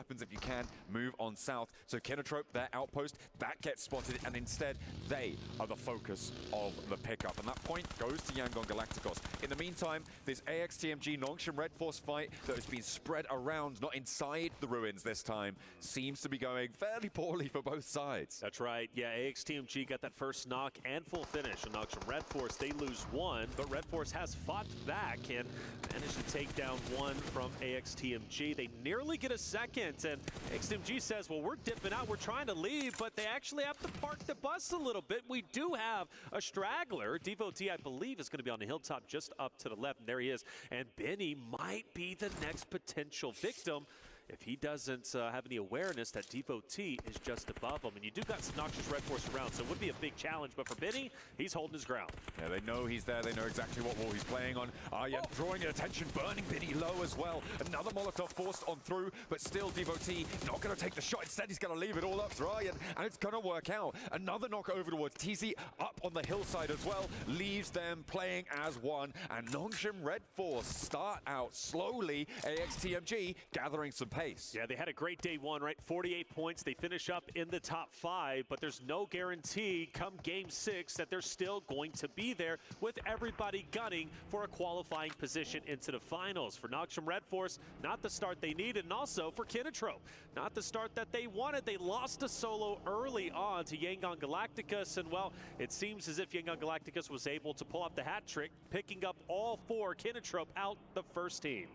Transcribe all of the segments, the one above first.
weapons if you can, move on south. So Kinotrope, their outpost, that gets spotted, and instead they are the focus of the pickup. And that point goes to Yangon Galacticos. In the meantime, this AXTMG Nongshim Red Force fight that has been spread around, not inside the ruins this time, seems to be going fairly poorly for both sides. That's right. Yeah, AXTMG got that first knock and full finish on Nongshim Red Force. They lose one, but Red Force has fought back and managed to take down one from AXTMG. They nearly get a second, and AXTMG says, well, we're dipping out, we're trying to leave, but they actually have to park the bus a little bit. We do have a straggler. Devotee, I believe, is going to be on the hilltop just up to the left, and there he is. And Benny might be the next potential victim if he doesn't have any awareness that Devotee is just above him. And you do got some Noxious Red Force around, so it would be a big challenge. But for Benny, he's holding his ground. Yeah, they know he's there. They know exactly what wall he's playing on. Aryan drawing attention, burning Benny low as well. Another Molotov forced on through, but still Devotee not going to take the shot. Instead, he's going to leave it all up to Aryan, and it's going to work out. Another knock over towards TZ, up on the hillside as well, leaves them playing as one. And Nongshim Red Force start out slowly. AXTMG gathering some pace. Yeah, they had a great day one, right? 48 points. They finish up in the top 5, but there's no guarantee come game 6 that they're still going to be there with everybody gunning for a qualifying position into the finals. For Nongshim Red Force, not the start they needed, and also for Kinotrope, not the start that they wanted. They lost a solo early on to Yangon Galacticos, and well, it seems as if Yangon Galacticos was able to pull off the hat trick, picking up all 4 Kinotrope out the first team.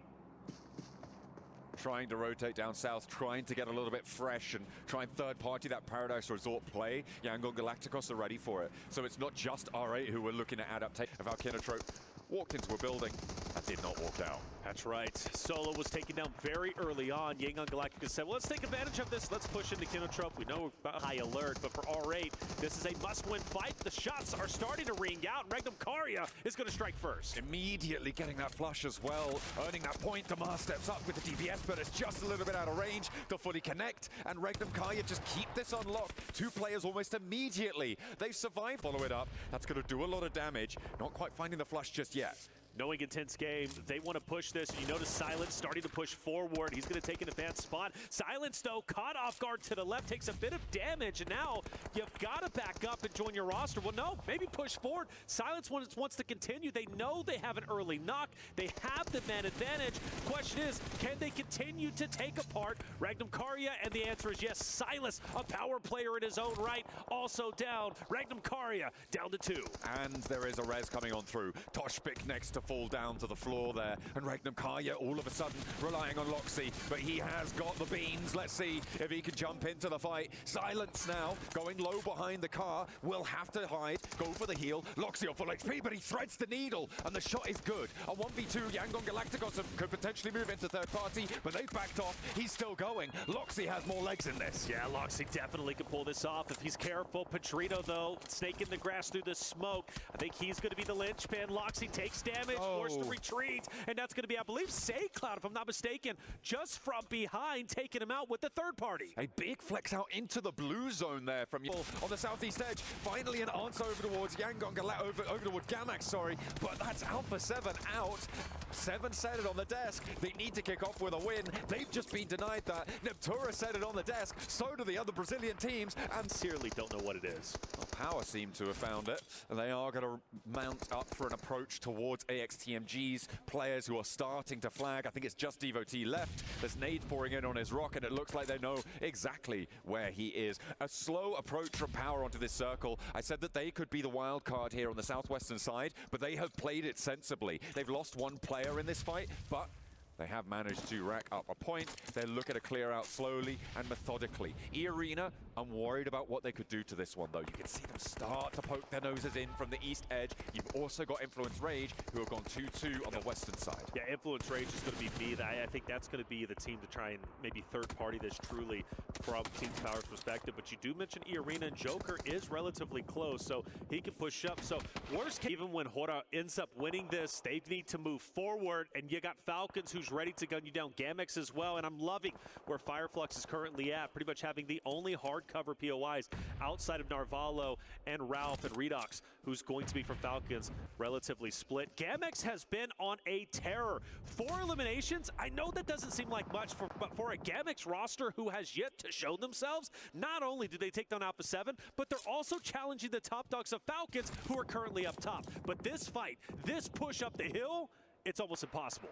Trying to rotate down south, trying to get a little bit fresh and try and third-party that Paradise Resort play. Yangon Galacticos are ready for it. So it's not just R8 who are looking at adaptation of how Kinotrope walked into a building and did not walk down. That's right. Solo was taken down very early on. Yangon Galacticos said, well, let's take advantage of this. Let's push into Kinotrope. We know we're about high alert, but for R8, this is a must-win fight. The shots are starting to ring out. Regnum Karya is going to strike first. Immediately getting that flush as well, earning that point. Damar steps up with the DPS, but it's just a little bit out of range to fully connect, and Regnum Karya just keep this unlocked. 2 players almost immediately. They survive, follow it up. That's going to do a lot of damage. Not quite finding the flush just yet. Knowing intense game, they want to push this. You notice Silence starting to push forward. He's going to take an advanced spot. Silence, though, caught off guard to the left, takes a bit of damage, and now you've got to back up and join your roster. Well, no, maybe push forward. Silence wants to continue. They know they have an early knock. They have the man advantage. Question is, can they continue to take apart Regnum Karya? And the answer is yes. Silas, a power player in his own right, also down. Regnum Karya down to 2. And there is a res coming on through. Toshpik next to fall down to the floor there, and Regnum Karya all of a sudden relying on Loxy, but he has got the beans. Let's see if he can jump into the fight. Silence now, going low behind the car, will have to hide, go for the heal. Loxy on full XP, but he threads the needle, and the shot is good. A 1v2, Yangon Galacticos could potentially move into third party, but they've backed off. He's still going. Loxy has more legs in this. Yeah, Loxy definitely could pull this off if he's careful. Petrino, though, snake in the grass through the smoke. I think he's going to be the linchpin. Loxy takes damage. Forced to retreat, and that's going to be, I believe, SayCloud, if I'm not mistaken, just from behind, taking him out with the third party. A big flex out into the blue zone there from on the southeast edge. Finally an answer over towards Yangon, over towards Gamax, sorry, but that's Alpha 7 out. 7 set it on the desk. They need to kick off with a win. They've just been denied that. Neptura set it on the desk. So do the other Brazilian teams. And sincerely don't know what it is. Well, Power seem to have found it. They are going to mount up for an approach towards AXTMG's players who are starting to flag. I think it's just Devotee left. There's nade pouring in on his rock, and it looks like they know exactly where he is. A slow approach from Power onto this circle. I said that they could be the wild card here on the southwestern side, but they have played it sensibly. They've lost 1 player in this fight, but they have managed to rack up a point. They're looking to clear out slowly and methodically. E-Arena, I'm worried about what they could do to this one, though. You can see them start to poke their noses in from the east edge. You've also got Influence Rage, who have gone 2-2 on the western side. Yeah, Influence Rage is going to be B. I think that's going to be the team to try and maybe third party this truly from Team Power's perspective. But you do mention E-Arena, and Joker is relatively close, so he can push up. So worst case, even when Hora ends up winning this, they need to move forward, and you got Falcons who who's ready to gun you down. Gamex as well, and I'm loving where Fireflux is currently at, pretty much having the only hard cover POIs outside of Narvalo and Ralph and Redox, who's going to be for Falcons, relatively split. Gamex has been on a terror. 4 eliminations, I know that doesn't seem like much, but for a Gamex roster who has yet to show themselves, not only do they take down Alpha 7, but they're also challenging the top dogs of Falcons, who are currently up top. But this fight, this push up the hill, it's almost impossible.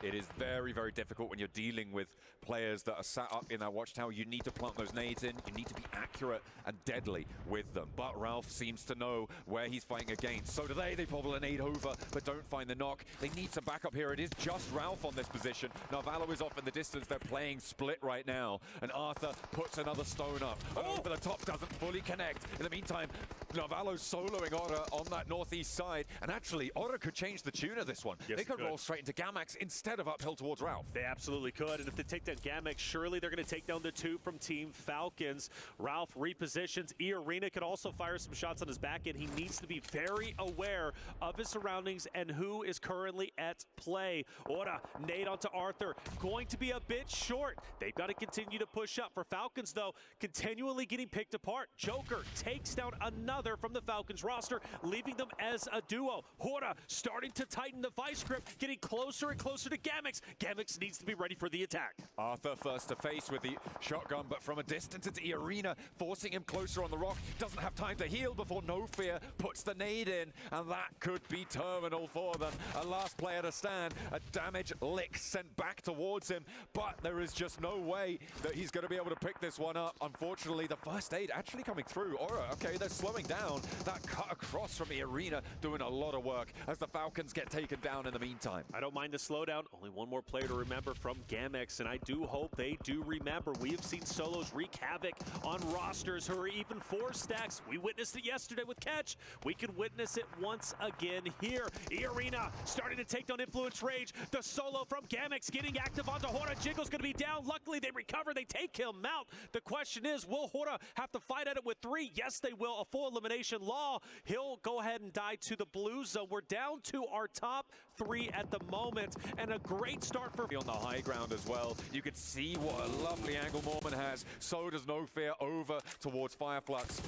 It is very, very difficult when you're dealing with players that are sat up in that watchtower. You need to plant those nades in. You need to be accurate and deadly with them. But Ralph seems to know where he's fighting against. So do they. They bobble a nade over, but don't find the knock. They need some backup here. It is just Ralph on this position. Narvalo is off in the distance. They're playing split right now. And Arthur puts another stone up. Oh, but the top doesn't fully connect. In the meantime, Narvalo's soloing Ora on that northeast side. And actually, Ora could change the tune of this one. Yes, they could roll straight into Gamax instead of uphill towards Ralph. They absolutely could, and if they take down Gamex, surely they're going to take down the 2 from Team Falcons. Ralph repositions. E-Arena could also fire some shots on his back end. He needs to be very aware of his surroundings and who is currently at play. Ora, nade onto Arthur, going to be a bit short. They've got to continue to push up. For Falcons, though, continually getting picked apart. Joker takes down another from the Falcons roster, leaving them as a duo. Ora starting to tighten the vice grip, getting closer and closer to Gamex. Gamex needs to be ready for the attack. Arthur first to face with the shotgun, but from a distance it's E-Arena, forcing him closer on the rock. Doesn't have time to heal before No Fear puts the nade in, and that could be terminal for them. A last player to stand, a damage lick sent back towards him, but there is just no way that he's going to be able to pick this one up. Unfortunately, the first aid actually coming through. Ora, okay, they're slowing down. That cut across from E-Arena doing a lot of work as the Falcons get taken down in the meantime. I don't mind the slowdown. Only one more player to remember from Gamex, and I do hope they do remember. We have seen solos wreak havoc on rosters who are even 4 stacks. We witnessed it yesterday with Catch. We can witness it once again here. E-Arena starting to take down Influence Rage. The solo from Gamex getting active onto Hora. Jiggle's going to be down. Luckily, they recover. They take him out. The question is, will Hora have to fight at it with 3? Yes, they will. A full elimination law. He'll go ahead and die to the blue zone. We're down to our top 3 at the moment, and a great start for on the high ground as well. You can see what a lovely angle Mormon has. So does No Fear over towards Fireflux,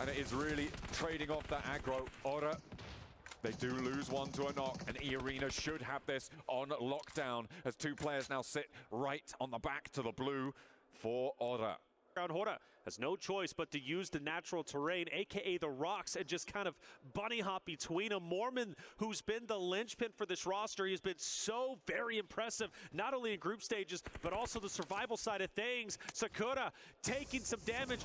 and it is really trading off that aggro. Ora, they do lose one to a knock, and E-Arena should have this on lockdown as 2 players now sit right on the back to the blue for Ora. Hora has no choice but to use the natural terrain, aka the rocks, and just kind of bunny hop between them. Mormon, who's been the linchpin for this roster, he's been so very impressive, not only in group stages, but also the survival side of things. Sakura taking some damage.